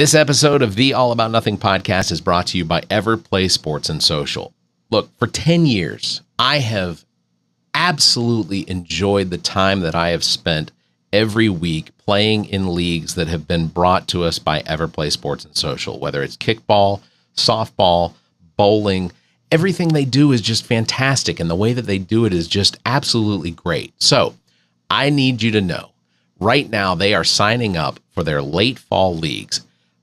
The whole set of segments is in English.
This episode of the All About Nothing podcast is brought to you by Everplay Sports and Social. Look, for 10 years, I have absolutely enjoyed the time that I have spent every week playing in leagues that have been brought to us by Everplay Sports and Social, whether it's kickball, softball, bowling. Everything they do is just fantastic, and the way that they do it is just absolutely great. So I need you to know, right now they are signing up for their late fall leagues.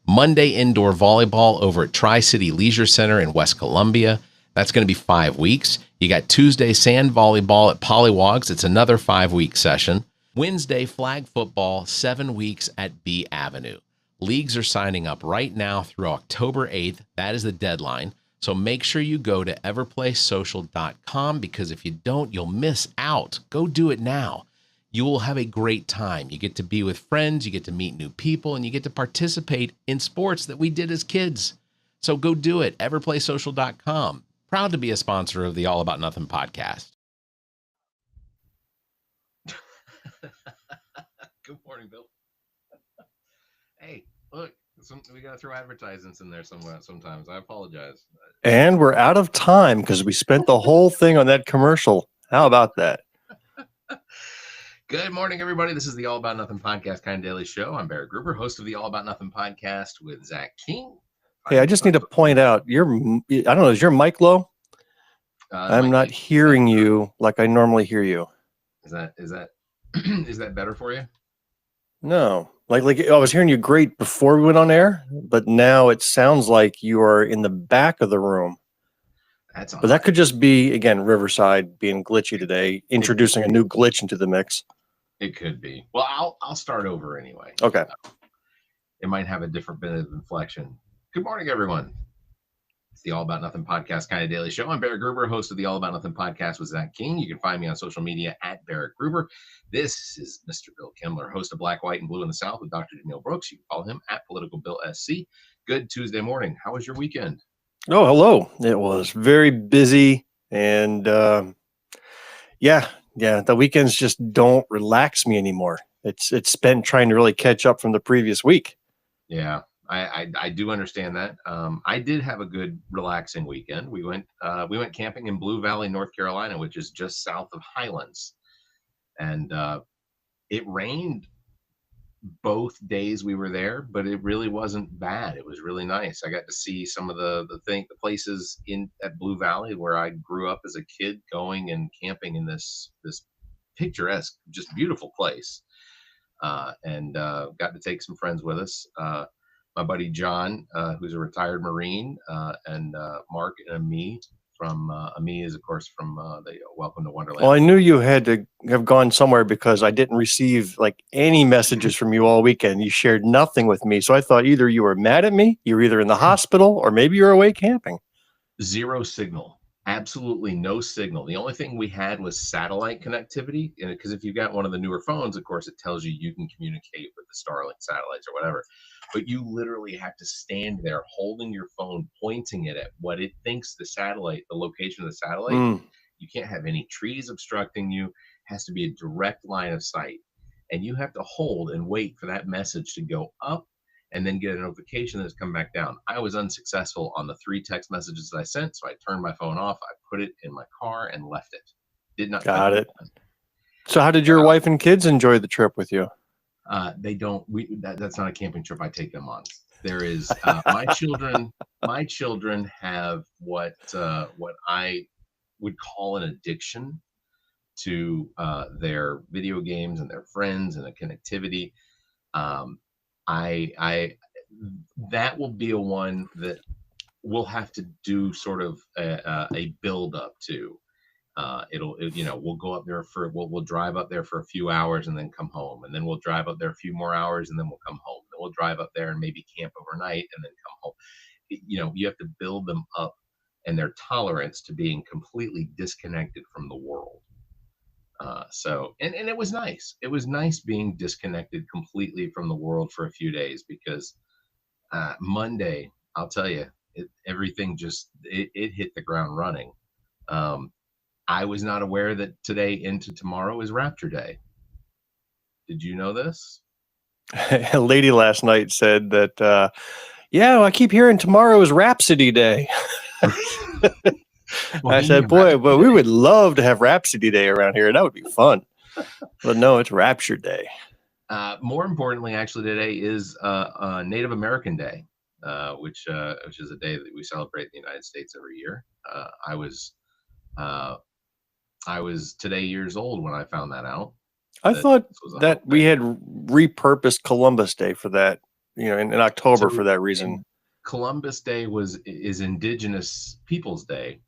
Monday indoor volleyball over at Tri-City Leisure Center in West Columbia. That's going to be 5 weeks. You got Tuesday sand volleyball at Pollywogs. It's another 5-week session. Wednesday flag football, 7 weeks at B Avenue. Leagues are signing up right now through October 8th. That is the deadline. So make sure you go to everplaysocial.com, because if you don't, you'll miss out. Go do it now. You will have a great time. You get to be with friends, you get to meet new people, and you get to participate in sports that we did as kids. So go do it, everplaysocial.com. Proud to be a sponsor of the All About Nothing podcast. Good morning, Bill. Hey, look, we got to throw advertisements in there somewhere sometimes. I apologize. And we're out of time because we spent the whole thing on that commercial. How about that? Good morning, everybody. This is the All About Nothing podcast, kind of daily show. I'm Barrett Gruber, host of the All About Nothing podcast with Zach King. Hey, I just need to point out, I don't know, is your mic low? I'm not hearing you like I normally hear you. Is that is that better for you? No, like I was hearing you great before we went on air, but now it sounds like you are in the back of the room. But that could just be, again, Riverside being glitchy today, introducing a new glitch into the mix. It could be. Well, I'll start over anyway. Okay. It might have a different bit of inflection. Good morning, everyone. It's the All About Nothing podcast, kind of daily show. I'm Barrett Gruber, host of the All About Nothing podcast with Zach King. You can find me on social media at Barrett Gruber. This is Mr. Bill Kimler, host of Black, White, and Blue in the South with Dr. Jamil Brooks. You can follow him at politicalbillsc. Good Tuesday morning. How was your weekend? Oh, hello. It was very busy, and the weekends just don't relax me anymore. It's spent trying to really catch up from the previous week. Yeah, I do understand that. I did have a good relaxing weekend. We went camping in Blue Valley, North Carolina, which is just south of Highlands, and it rained both days we were there, but it really wasn't bad. It was really nice. I got to see some of the places at Blue Valley where I grew up as a kid, going and camping in this picturesque, just beautiful place. And got to take some friends with us. My buddy John, who's a retired Marine, and Mark and Ami from Ami is, of course, from the Welcome to Wonderland. Well, I knew you had to have gone somewhere because I didn't receive like any messages from you all weekend. You shared nothing with me. So I thought either you were mad at me, you were either in the hospital, or maybe you're away camping. Zero signal. Absolutely no signal. The only thing we had was satellite connectivity, and because if you've got one of the newer phones, of course, it tells you can communicate with the Starlink satellites or whatever. But you literally have to stand there holding your phone, pointing it at what it thinks the location of the satellite. You can't have any trees obstructing you. It has to be a direct line of sight. And you have to hold and wait for that message to go up and then get a notification that it's come back down. I was unsuccessful on the 3 text messages that I sent, so I turned my phone off. I put it in my car and left it. Did not. Got it. So how did your wife and kids enjoy the trip with you? They don't. That's not a camping trip I take them on. There is my children. My children have what I would call an addiction to their video games and their friends and the connectivity. That will be a one that we'll have to do sort of a build up to. We'll go up there we'll drive up there for a few hours and then come home, and then we'll drive up there a few more hours and then we'll come home. Then we'll drive up there and maybe camp overnight and then come home. You have to build them up and their tolerance to being completely disconnected from the world. And it was nice. It was nice being disconnected completely from the world for a few days, because Monday, I'll tell you, everything just it hit the ground running. I was not aware that today into tomorrow is Rapture Day. Did you know this? A lady last night said that, yeah, I keep hearing tomorrow is Rhapsody Day. I said, boy, but we would love to have Rhapsody Day around here. That would be fun. But no, it's Rapture Day. More importantly, actually, today is Native American Day, which is a day that we celebrate in the United States every year. I was today years old when I found that out. I thought that we had repurposed Columbus Day for that, in October for that reason. Columbus Day is Indigenous Peoples Day,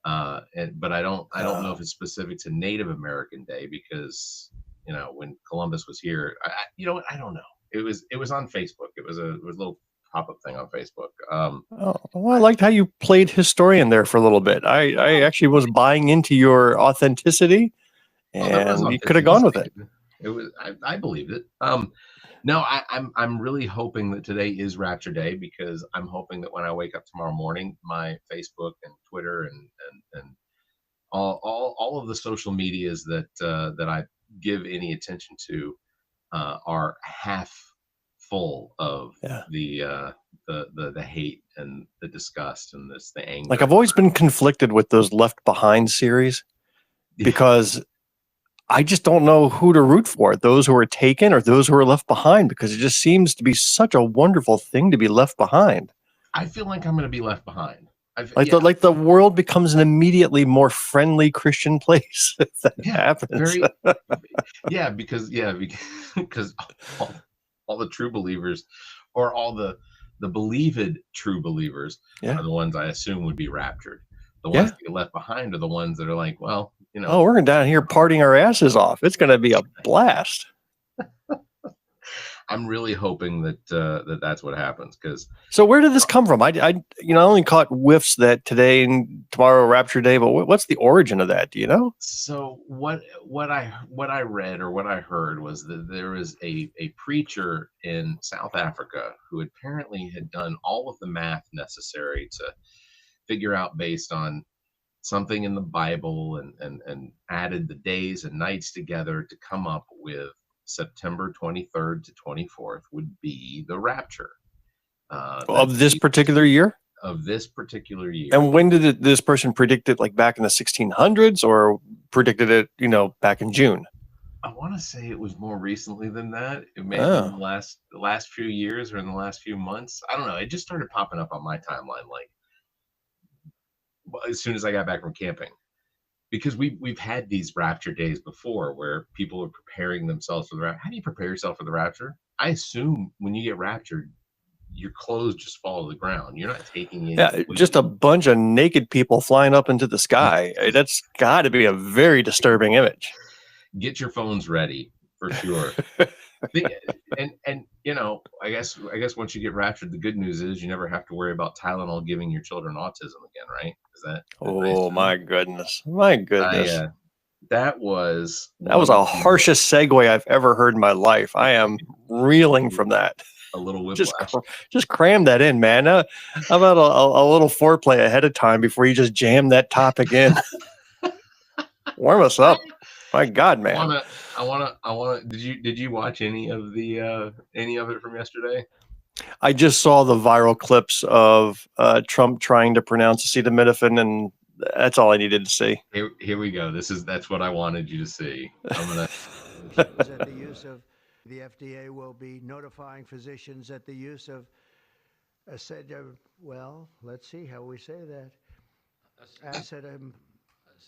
but I don't know if it's specific to Native American Day because when Columbus was here, I don't know. It was on Facebook. It was a little pop-up thing on Facebook. Well, I liked how you played historian there for a little bit. I actually was buying into your authenticity, and you could have gone with it. It was I believed it. No, I'm really hoping that today is Rapture Day because I'm hoping that when I wake up tomorrow morning, my Facebook and Twitter and all of the social medias that I give any attention to are half full of the hate and the disgust and the anger. Like I've always been conflicted with those Left Behind series because I just don't know who to root for, those who are taken or those who are left behind, because it just seems to be such a wonderful thing to be left behind. I feel like I'm going to be left behind. Like the world becomes an immediately more friendly Christian place if that happens. Because all the true believers, or all the believed true believers, are the ones I assume would be raptured. The ones that get left behind are the ones that are like, well, we're going down here partying our asses off. It's going to be a blast. I'm really hoping that that's what happens. So where did this come from? I only caught whiffs that today and tomorrow Rapture Day, but what's the origin of that? Do you know? So what I read or what I heard was that there was a preacher in South Africa who apparently had done all of the math necessary to figure out based on something in the Bible and added the days and nights together to come up with September 23rd to 24th would be the rapture of this particular year. And when did this person predict it? Like back in the 1600s, or predicted it, back in June? I want to say it was more recently than that. It may have been the last few years or in the last few months. I don't know. It just started popping up on my timeline like as soon as I got back from camping. Because we've had these rapture days before where people are preparing themselves for the rapture. How do you prepare yourself for the rapture? I assume when you get raptured, your clothes just fall to the ground. You're not taking in. Just a bunch of naked people flying up into the sky. That's got to be a very disturbing image. Get your phones ready for sure. And I guess once you get raptured, the good news is you never have to worry about Tylenol giving your children autism again, right? My goodness. That was the harshest segue I've ever heard in my life. I am reeling from that. A little whiplash. Just cram that in, man. How about a little foreplay ahead of time before you just jam that topic in? Warm us up. My God, man. I want to. Did you watch any of it from yesterday? I just saw the viral clips of Trump trying to pronounce acetaminophen, and that's all I needed to see. Here we go. That's what I wanted you to see. I'm gonna. That the use of the FDA will be notifying physicians that the use of well, let's see how we say that.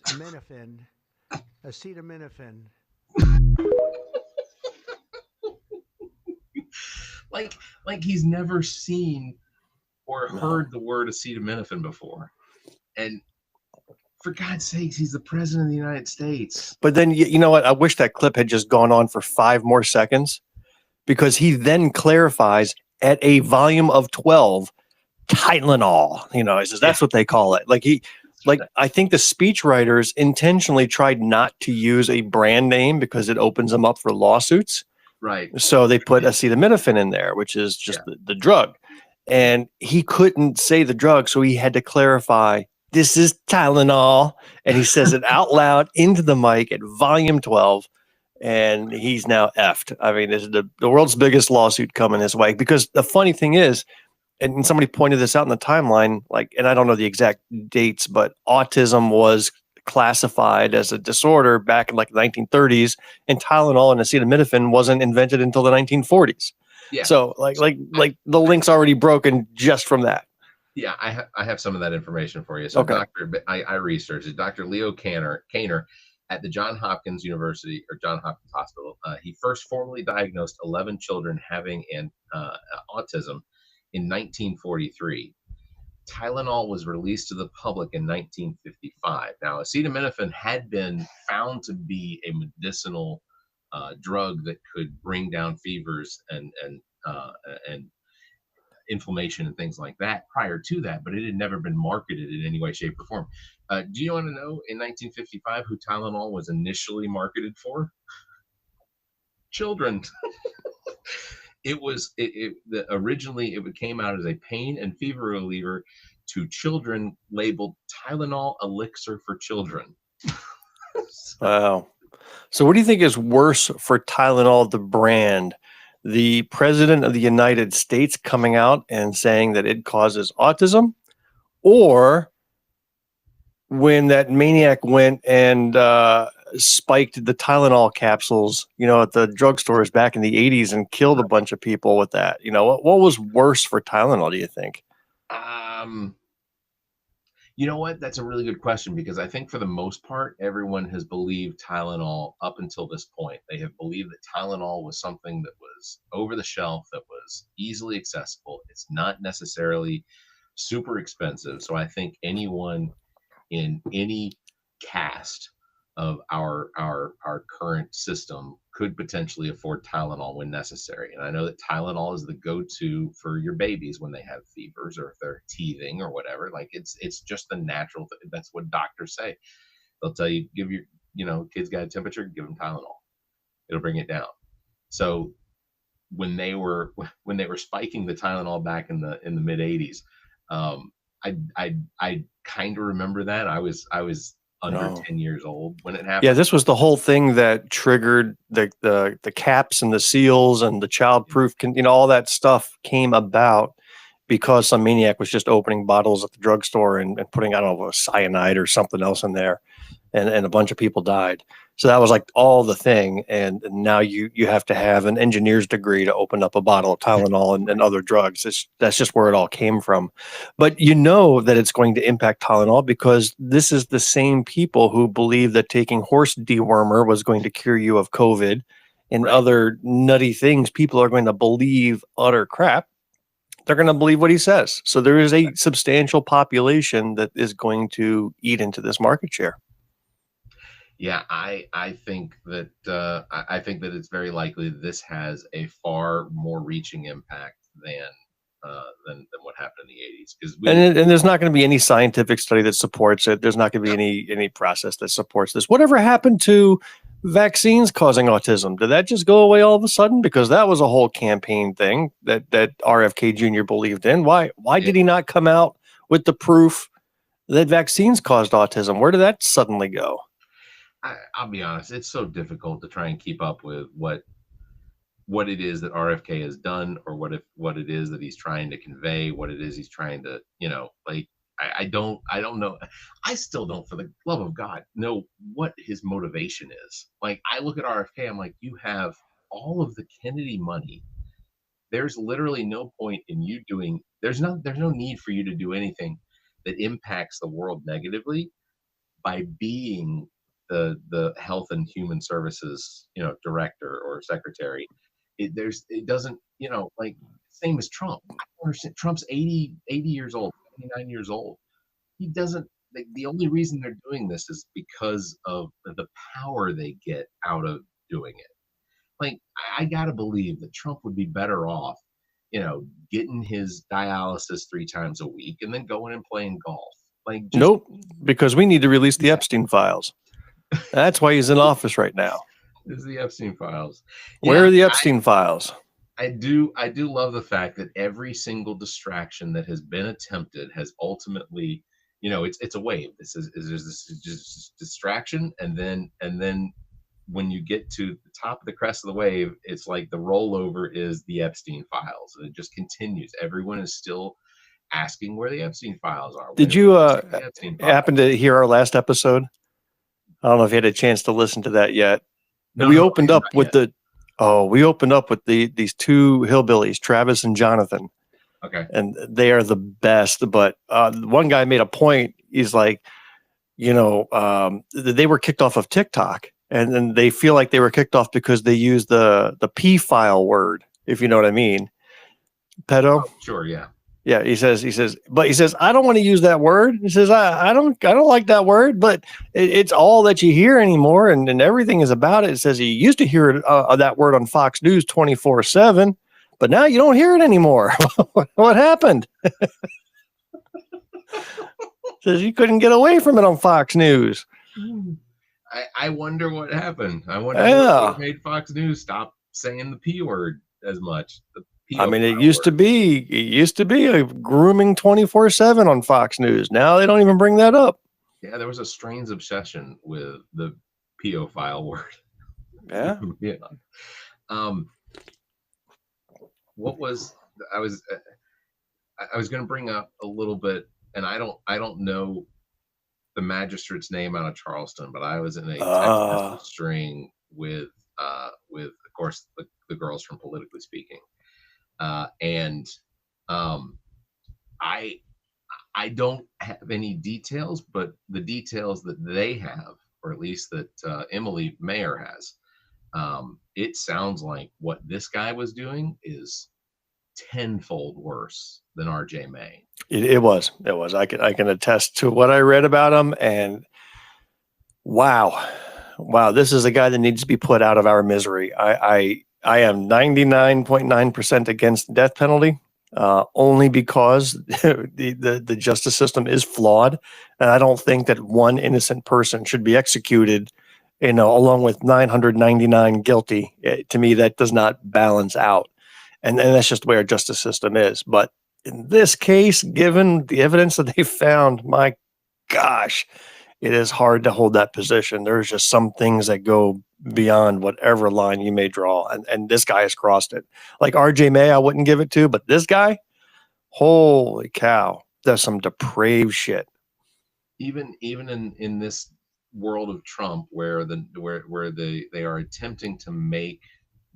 Acetaminophen. Like he's never seen or heard the word acetaminophen before, and for God's sakes, he's the president of the United States. But then you know what? I wish that clip had just gone on for 5 more seconds, because he then clarifies at a volume of 12, Tylenol. He says that's what they call it. I think the speechwriters intentionally tried not to use a brand name because it opens them up for lawsuits. Right. So they put acetaminophen in there, which is just the drug. And he couldn't say the drug, so he had to clarify, this is Tylenol. And he says it out loud into the mic at volume 12. and he's now effed. I mean, this is the world's biggest lawsuit coming his way. Because the funny thing is, and somebody pointed this out in the timeline, like, and I don't know the exact dates, but autism was classified as a disorder back in like the 1930s, and Tylenol and acetaminophen wasn't invented until the 1940s. Yeah. So like the link's already broken just from that. Yeah, I have some of that information for you. So Okay. I researched it. Dr. Leo Kanner at the Johns Hopkins University or Johns Hopkins Hospital. He first formally diagnosed 11 children having autism in 1943. Tylenol was released to the public in 1955. Now, acetaminophen had been found to be a medicinal drug that could bring down fevers and inflammation and things like that prior to that, but it had never been marketed in any way, shape, or form. Do you want to know in 1955 who Tylenol was initially marketed for? Children. Originally it came out as a pain and fever reliever to children, labeled Tylenol Elixir for Children. Wow. So what do you think is worse for Tylenol, the brand? The president of the United States coming out and saying that it causes autism, or when that maniac went and spiked the Tylenol capsules, at the drugstores back in the 80s and killed a bunch of people with that? What was worse for Tylenol, do you think? You know what? That's a really good question, because I think for the most part, everyone has believed Tylenol up until this point. They have believed that Tylenol was something that was over the shelf, that was easily accessible. It's not necessarily super expensive. So I think anyone in any cast of our current system could potentially afford Tylenol when necessary. And I know that Tylenol is the go-to for your babies when they have fevers or if they're teething or whatever. Like it's just the natural thing. That's what doctors say. They'll tell you, give your kids got a temperature, give them Tylenol. It'll bring it down. So when they were spiking the Tylenol back in the mid 80s, I kind of remember that. I was under 10 years old when it happened. Yeah, this was the whole thing that triggered the caps and the seals and the childproof, all that stuff came about because some maniac was just opening bottles at the drugstore and putting, I don't know, cyanide or something else in there, and a bunch of people died. So that was like all the thing. And now you have to have an engineer's degree to open up a bottle of Tylenol and other drugs. That's just where it all came from. But that it's going to impact Tylenol because this is the same people who believe that taking horse dewormer was going to cure you of COVID and other nutty things. People are going to believe utter crap. They're going to believe what he says. So there is a substantial population that is going to eat into this market share. Yeah, I think that it's very likely that this has a far more reaching impact than what happened in the 80s. And there's not going to be any scientific study that supports it. There's not going to be any process that supports this. Whatever happened to vaccines causing autism? Did that just go away all of a sudden? Because that was a whole campaign thing that RFK Jr. believed in. Why did he not come out with the proof that vaccines caused autism? Where did that suddenly go? I'll be honest, it's so difficult to try and keep up with what it is that RFK has done, or what it is that he's trying to convey, what it is he's trying to, I don't know. I still don't, for the love of God, know what his motivation is. Like, I look at RFK, I'm like, you have all of the Kennedy money. There's literally no point in you doing, there's no need for you to do anything that impacts the world negatively by being the Health and Human Services, director or secretary. It doesn't, like, same as Trump. I don't understand. Trump's 80 years old, 79 years old. He doesn't, the only reason they're doing this is because of the power they get out of doing it. Like, I gotta believe that Trump would be better off, getting his dialysis 3 times a week and then going and playing golf. Like, nope, because we need to release the Epstein files. That's why he's in office right now. Is the Epstein files. Where are the Epstein files? I do love the fact that every single distraction that has been attempted has ultimately, it's a wave. This is just distraction, and then when you get to the top of the crest of the wave, it's like the rollover is the Epstein files. It just continues. Everyone is still asking where the Epstein files are. Did you happen to hear our last episode? I don't know if you had a chance to listen to that yet. No, we opened up with yet. these two hillbillies, Travis and Jonathan. Okay. And they are the best. But one guy made a point. He's like, they were kicked off of TikTok, and then they feel like they were kicked off because they used the P file word, if you know what I mean. Pedo. Oh, sure. Yeah. Yeah. He says, I don't want to use that word. He says, I don't like that word, but it's all that you hear anymore. And everything is about it. It says he used to hear that word on Fox News 24/7, but now you don't hear it anymore. What happened? Says you couldn't get away from it on Fox News. I wonder what happened. I wonder what made Fox News stop saying the P word as much. It used to be a grooming 24/7 on Fox News. Now they don't even bring that up. Yeah, there was a strange obsession with the PO file word. Yeah. Yeah. What was I was going to bring up a little bit, and I don't know the magistrate's name out of Charleston, but I was in a text message string with of course the girls from Politically Speaking. I don't have any details, but the details that they have, or at least that Emily Mayer has, it sounds like what this guy was doing is tenfold worse than RJ May. It was. I can attest to what I read about him, and wow, this is a guy that needs to be put out of our misery. I am 99.9% against the death penalty, only because the justice system is flawed, and I don't think that one innocent person should be executed, along with 999 guilty. To me, that does not balance out, and that's just the way our justice system is. But in this case, given the evidence that they found, my gosh, it is hard to hold that position. There's just some things that go beyond whatever line you may draw. And this guy has crossed it. Like RJ May, I wouldn't give it to, but this guy, holy cow, does some depraved shit. Even in this world of Trump, where they are attempting to make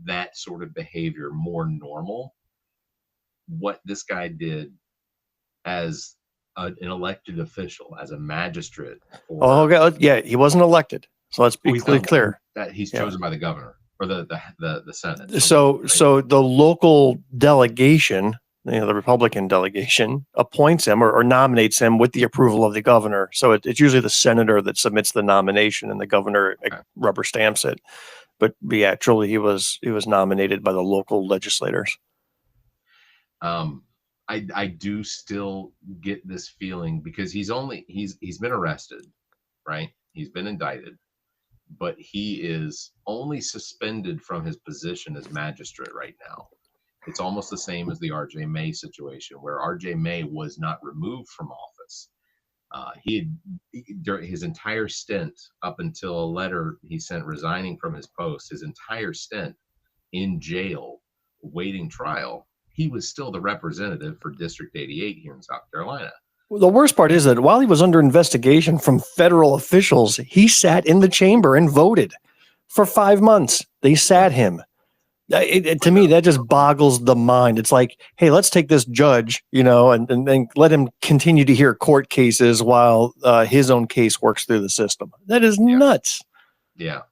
that sort of behavior more normal, what this guy did as an elected official, as a magistrate. He wasn't elected. So let's be clear that he's chosen by the governor or the Senate. So the local delegation, the Republican delegation, appoints him or nominates him with the approval of the governor. So it's usually the senator that submits the nomination, and the governor rubber stamps it. But yeah, truly, he was nominated by the local legislators. I do still get this feeling because he's been arrested, right? He's been indicted, but he is only suspended from his position as magistrate right now. It's almost the same as the RJ May situation, where RJ May was not removed from office. During his entire stint, up until a letter he sent resigning from his post, his entire stint in jail waiting trial, he was still the representative for District 88 here in South Carolina. Well, the worst part is that while he was under investigation from federal officials, he sat in the chamber and voted for 5 months. They sat him. To me, that just boggles the mind. It's like, hey, let's take this judge, and let him continue to hear court cases while his own case works through the system. That is nuts. Yeah.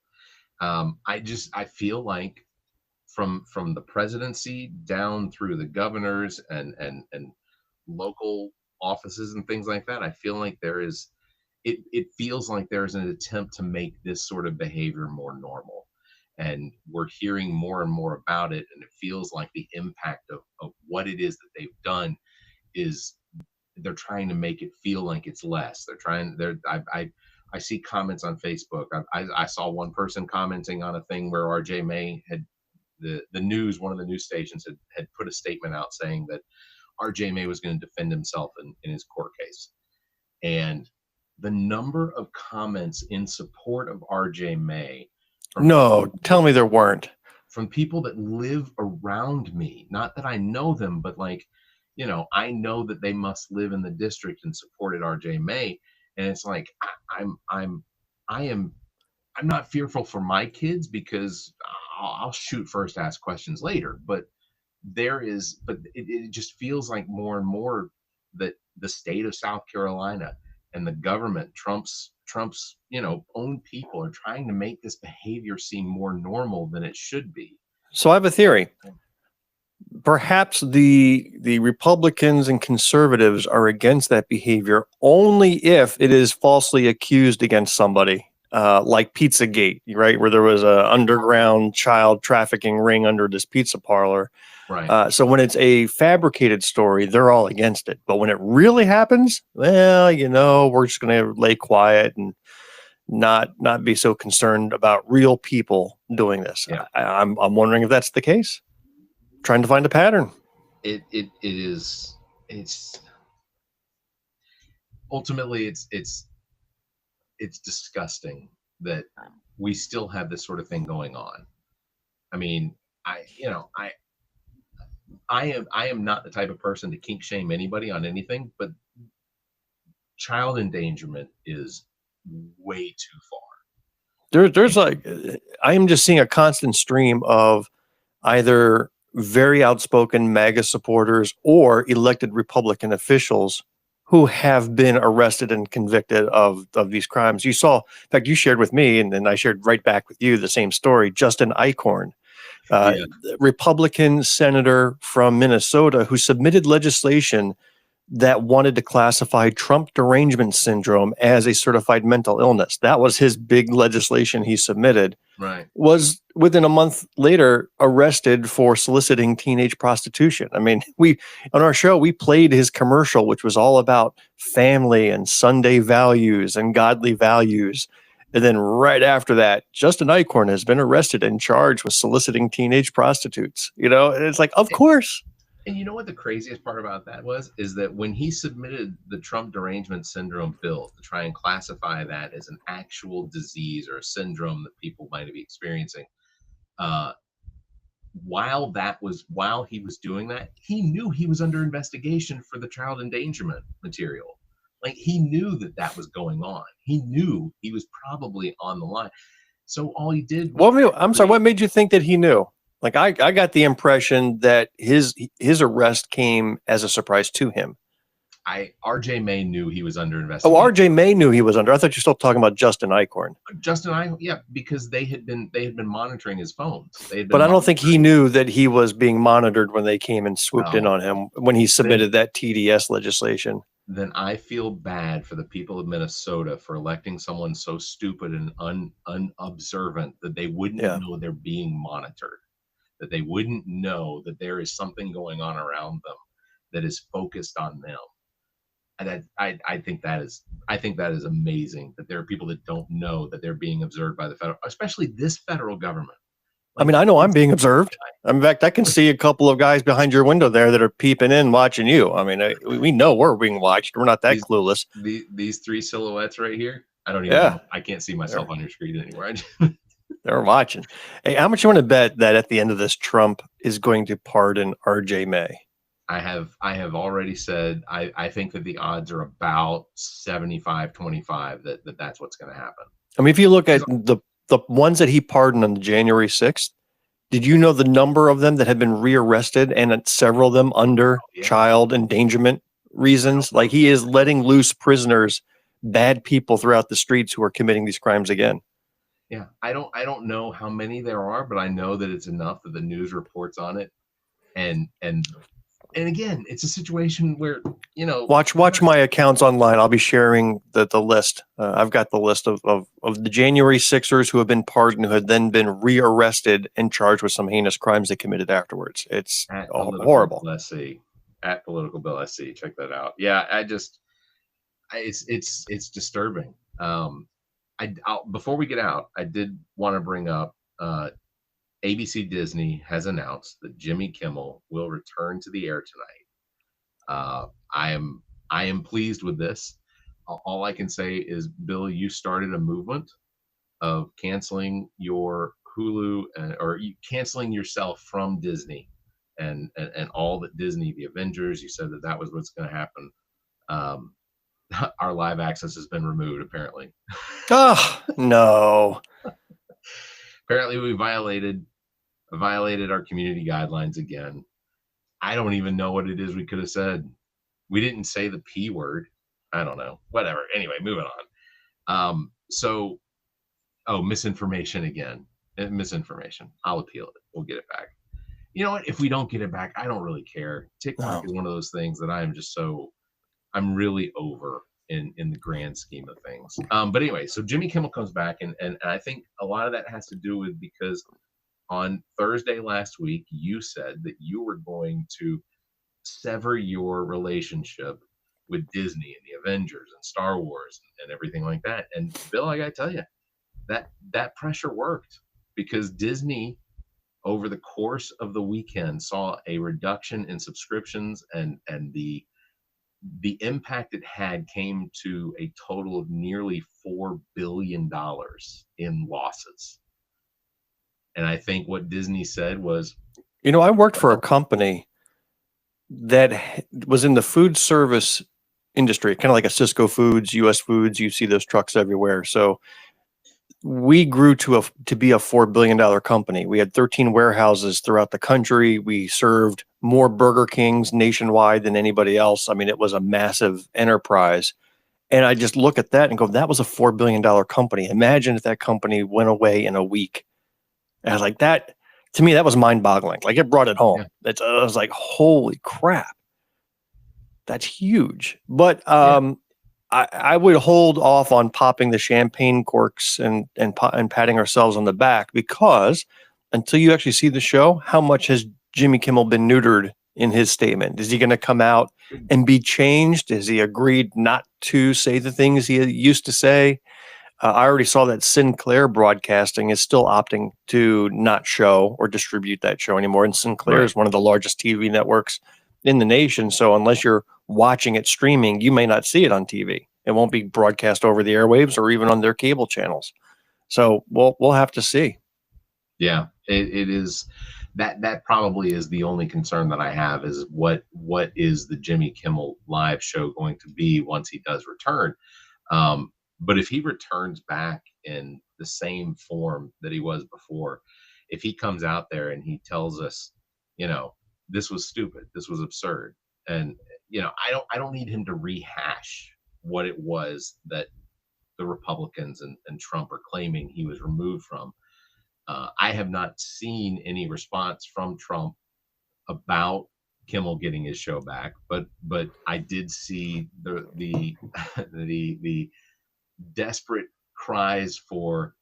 I feel like from the presidency down through the governors and local offices and things like that, I feel like it feels like there's an attempt to make this sort of behavior more normal, and we're hearing more and more about it, and it feels like the impact of what it is that they've done is they're trying to make it feel like it's less. I see comments on Facebook. I saw one person commenting on a thing where RJ May had one of the news stations had put a statement out saying that RJ May was going to defend himself in his court case. And the number of comments in support of RJ May No, tell me there weren't. From people that live around me, not that I know them, but like, I know that they must live in the district and supported RJ May. And it's like, I am I'm not fearful for my kids because I'll shoot first, ask questions later. But it just feels like more and more that the state of South Carolina and the government, Trump's own people, are trying to make this behavior seem more normal than it should be. So I have a theory. Perhaps the Republicans and conservatives are against that behavior only if it is falsely accused against somebody, like Pizzagate, right, where there was a underground child trafficking ring under this pizza parlor. Right. So when it's a fabricated story, they're all against it. But when it really happens, well, we're just going to lay quiet and not be so concerned about real people doing this. Yeah. I'm wondering if that's the case. Trying to find a pattern. It's ultimately it's disgusting that we still have this sort of thing going on. I mean, I am not the type of person to kink shame anybody on anything, but child endangerment is way too far. There's like, I am just seeing a constant stream of either very outspoken MAGA supporters or elected Republican officials who have been arrested and convicted of these crimes. You saw, in fact, you shared with me, and then I shared right back with you the same story, Justin Eichhorn, Republican senator from Minnesota, who submitted legislation that wanted to classify Trump derangement syndrome as a certified mental illness. That was his big legislation he submitted. Right. Was within a month later arrested for soliciting teenage prostitution. I mean, on our show, we played his commercial, which was all about family and Sunday values and godly values. And then right after that, Justin Eichhorn has been arrested and charged with soliciting teenage prostitutes. And it's like, of course. And you know what the craziest part about that is that when he submitted the Trump derangement syndrome bill to try and classify that as an actual disease or a syndrome that people might be experiencing, while he was doing that, he knew he was under investigation for the child endangerment material. Like, he knew that was going on. He knew he was probably on the line. So all he did. I'm sorry. What made you think that he knew? Like, I got the impression that his arrest came as a surprise to him. RJ May knew he was under investigation. Oh, RJ May knew he was under. I thought you were still talking about Justin Eichhorn. Yeah, because they had been monitoring his phones. But I don't think he knew that he was being monitored when they came and swooped in on him when he submitted that TDS legislation. Then I feel bad for the people of Minnesota for electing someone so stupid and unobservant that they wouldn't know they're being monitored. That they wouldn't know that there is something going on around them that is focused on them. And I think that is amazing that there are people that don't know that they're being observed by the federal, especially this federal government. Like, I mean, I know I'm being observed. In fact, I can see a couple of guys behind your window there that are peeping in, watching you. I mean, we know we're being watched. We're not that clueless. These three silhouettes right here. I don't even know. I can't see myself on your screen anymore. They're watching. Hey, how much you want to bet that at the end of this, Trump is going to pardon RJ May? I have already said I think that the odds are about 75-25 that's what's going to happen. I mean, if you look at the ones that he pardoned on January 6th, did you know the number of them that have been rearrested, and several of them under child endangerment reasons? Like, he is letting loose prisoners, bad people throughout the streets who are committing these crimes again. Yeah, I don't know how many there are, but I know that it's enough that the news reports on it. And again, it's a situation where, watch my accounts online. I'll be sharing the list. I've got the list of the January 6ers who have been pardoned, who have then been rearrested and charged with some heinous crimes they committed afterwards. It's horrible. Let's see. At politicalbillsc, check that out. Yeah, it's disturbing. Before we get out, I did want to bring up ABC Disney has announced that Jimmy Kimmel will return to the air tonight. I am pleased with this. All I can say is, Bill, you started a movement of canceling your Hulu or canceling yourself from Disney and all that Disney, the Avengers. You said that was what's going to happen. Our live access has been removed, apparently. Oh, no. Apparently, we violated our community guidelines again. I don't even know what it is we could have said. We didn't say the P word. I don't know. Whatever. Anyway, moving on. Misinformation again. Misinformation. I'll appeal it. We'll get it back. You know what? If we don't get it back, I don't really care. TikTok is one of those things that I'm really over in the grand scheme of things. But anyway, so Jimmy Kimmel comes back, and I think a lot of that has to do with because on Thursday last week, you said that you were going to sever your relationship with Disney and the Avengers and Star Wars and everything like that. And Bill, I gotta tell you, that pressure worked, because Disney over the course of the weekend saw a reduction in subscriptions, and the impact it had came to a total of nearly $4 billion in losses. And I think what Disney said was, I worked for a company that was in the food service industry, kind of like a Cisco Foods, US Foods. You see those trucks everywhere. So we grew to be a $4 billion company. We had 13 warehouses throughout the country. We served more Burger Kings nationwide than anybody else. I mean, it was a massive enterprise. And I just look at that and go, that was a $4 billion company. Imagine if that company went away in a week. And I was like, that, to me, that was mind boggling. Like, it brought it home. Yeah. I was like, holy crap. That's huge. But, I would hold off on popping the champagne corks and patting ourselves on the back, because until you actually see the show, how much has Jimmy Kimmel been neutered in his statement? Is he going to come out and be changed? Has he agreed not to say the things he used to say? I already saw that Sinclair Broadcasting is still opting to not show or distribute that show anymore. And Sinclair is one of the largest TV networks in the nation. So unless you're watching it streaming, you may not see it on TV. It won't be broadcast over the airwaves or even on their cable channels. So we'll have to see. Yeah, it is. That probably is the only concern that I have, is what is the Jimmy Kimmel live show going to be once he does return. But if he returns back in the same form that he was before, if he comes out there and he tells us, this was stupid, this was absurd, and I don't need him to rehash what it was that the Republicans and Trump are claiming he was removed from. I have not seen any response from Trump about Kimmel getting his show back, but I did see the desperate cries for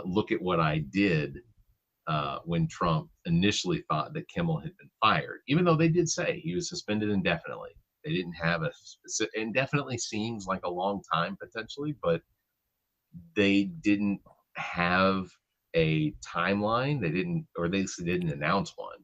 look at what I did when Trump initially thought that Kimmel had been fired, even though they did say he was suspended indefinitely. They didn't have indefinitely seems like a long time potentially, but they didn't have a timeline. They didn't announce one.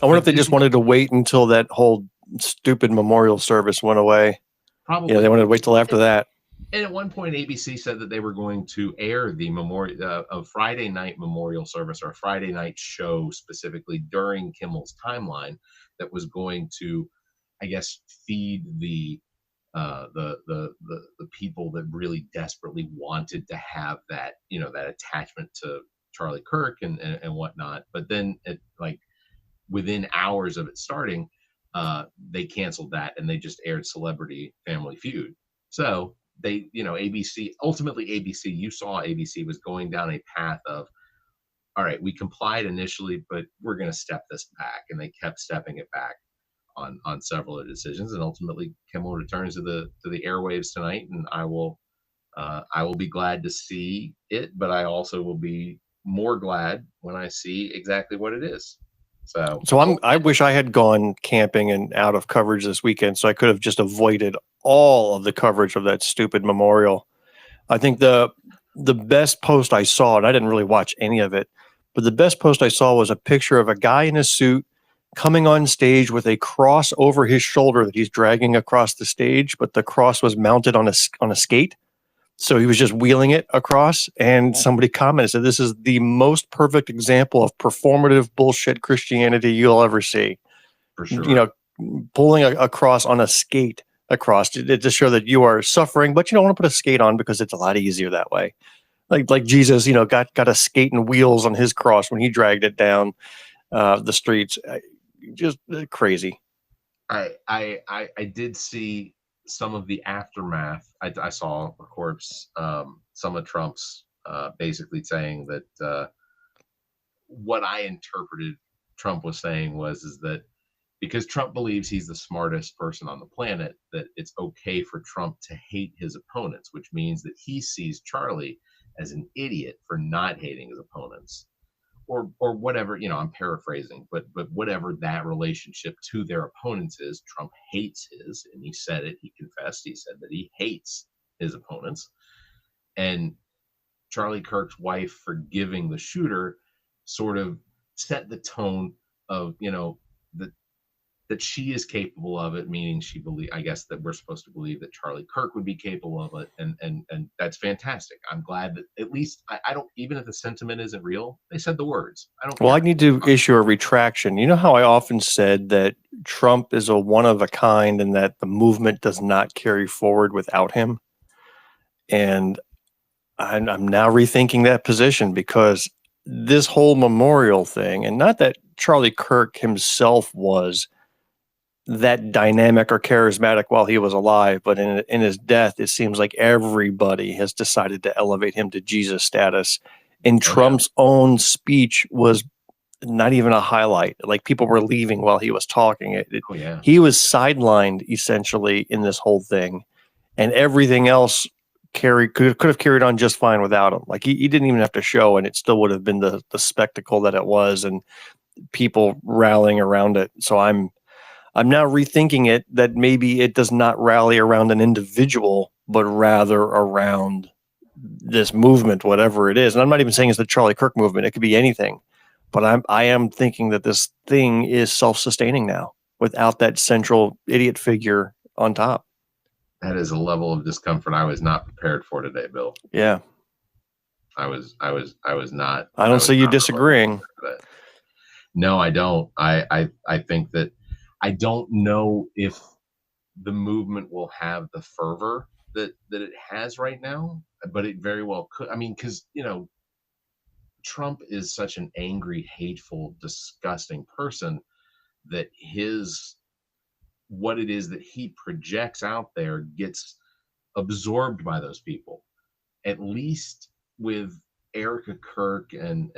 I wonder if they just wanted to wait until that whole stupid memorial service went away. Probably. Yeah, they wanted to wait till after that. And at one point, ABC said that they were going to air the a Friday night memorial service, or a Friday night show specifically during Kimmel's timeline, that was going to, I guess, feed the people that really desperately wanted to have that, that attachment to Charlie Kirk and whatnot. But then, within hours of it starting, they canceled that and they just aired Celebrity Family Feud. So they, ABC, you saw ABC was going down a path of, all right, we complied initially, but we're going to step this back. And they kept stepping it back on several of the decisions. And ultimately Kimmel returns to the airwaves tonight, and I will be glad to see it, but I also will be more glad when I see exactly what it is. So I wish I had gone camping and out of coverage this weekend, so I could have just avoided all of the coverage of that stupid memorial. I think the best post I saw, and I didn't really watch any of it, but the best post I saw was a picture of a guy in a suit coming on stage with a cross over his shoulder that he's dragging across the stage, but the cross was mounted on a skate. So he was just wheeling it across, and somebody commented, said, "This is the most perfect example of performative bullshit Christianity you'll ever see." For sure. You know, pulling a cross on a skate across to show that you are suffering, but you don't want to put a skate on because it's a lot easier that way. Like Jesus, you know, got a skate and wheels on his cross when he dragged it down the streets. Just crazy. I did see some of the aftermath. I saw, of course, some of Trump's basically saying that what I interpreted Trump was saying is that because Trump believes he's the smartest person on the planet, that it's okay for Trump to hate his opponents, which means that he sees Charlie as an idiot for not hating his opponents. Or whatever, you know, I'm paraphrasing, but whatever that relationship to their opponents is, Trump hates his, and he said it, he confessed, he said that he hates his opponents. And Charlie Kirk's wife forgiving the shooter sort of set the tone of, you know, that she is capable of it, meaning I guess that we're supposed to believe that Charlie Kirk would be capable of it. And that's fantastic. I'm glad that at least I don't, even if the sentiment isn't real, they said the words. I don't care. Well, I need to issue a retraction. You know how I often said that Trump is a one of a kind and that the movement does not carry forward without him? And I'm now rethinking that position, because this whole memorial thing, and not that Charlie Kirk himself was that dynamic or charismatic while he was alive, but in his death, it seems like everybody has decided to elevate him to Jesus status. And Trump's own speech was not even a highlight. Like, people were leaving while he was talking. He was sidelined essentially in this whole thing, and everything else could have carried on just fine without him. Like, he didn't even have to show, and it still would have been the spectacle that it was, and people rallying around it. So I'm now rethinking it, that maybe it does not rally around an individual, but rather around this movement, whatever it is. And I'm not even saying it's the Charlie Kirk movement. It could be anything. But I am thinking that this thing is self-sustaining now without that central idiot figure on top. That is a level of discomfort I was not prepared for today, Bill. Yeah. I was not. I don't see you disagreeing. No, I don't. I think that I don't know if the movement will have the fervor that it has right now, but it very well could. I mean, because, you know, Trump is such an angry, hateful, disgusting person that what it is that he projects out there gets absorbed by those people. At least with Erica Kirk and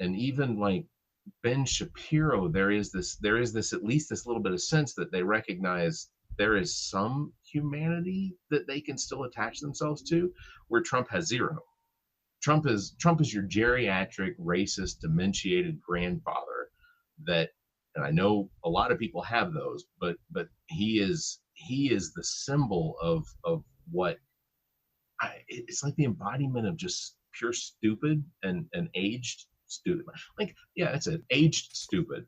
even like Ben Shapiro, there is this at least this little bit of sense that they recognize there is some humanity that they can still attach themselves to, where Trump has zero. Trump is your geriatric, racist, dementiated grandfather that, and I know a lot of people have those, but he is the symbol of what it's like, the embodiment of just pure stupid and aged stupid. Like, yeah, that's it. Aged stupid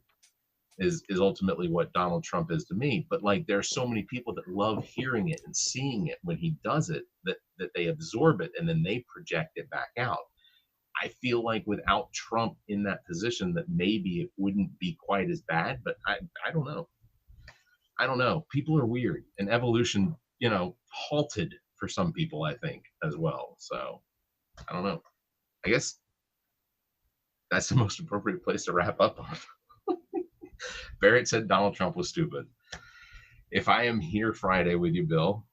is ultimately what Donald Trump is to me. But like, there's so many people that love hearing it and seeing it when he does it, that they absorb it and then they project it back out. I feel like without Trump in that position, that maybe it wouldn't be quite as bad, but I don't know. I don't know. People are weird, and evolution, you know, halted for some people, I think, as well. So I don't know. I guess that's the most appropriate place to wrap up on. Barrett said Donald Trump was stupid. If I am here Friday with you, Bill,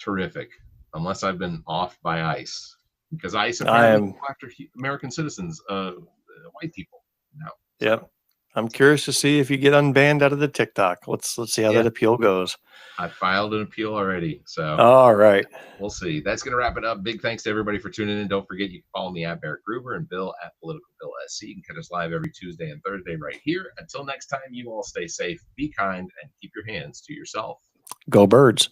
terrific. Unless I've been off by ICE, because ICE apparently go after American citizens, white people now. Yep. I'm curious to see if you get unbanned out of the TikTok. Let's see how that appeal goes. I filed an appeal already, so all right, we'll see. That's going to wrap it up. Big thanks to everybody for tuning in. Don't forget, you can follow me at Barrett Gruber and Bill at politicalbillsc. You can catch us live every Tuesday and Thursday right here. Until next time, you all stay safe, be kind, and keep your hands to yourself. Go Birds.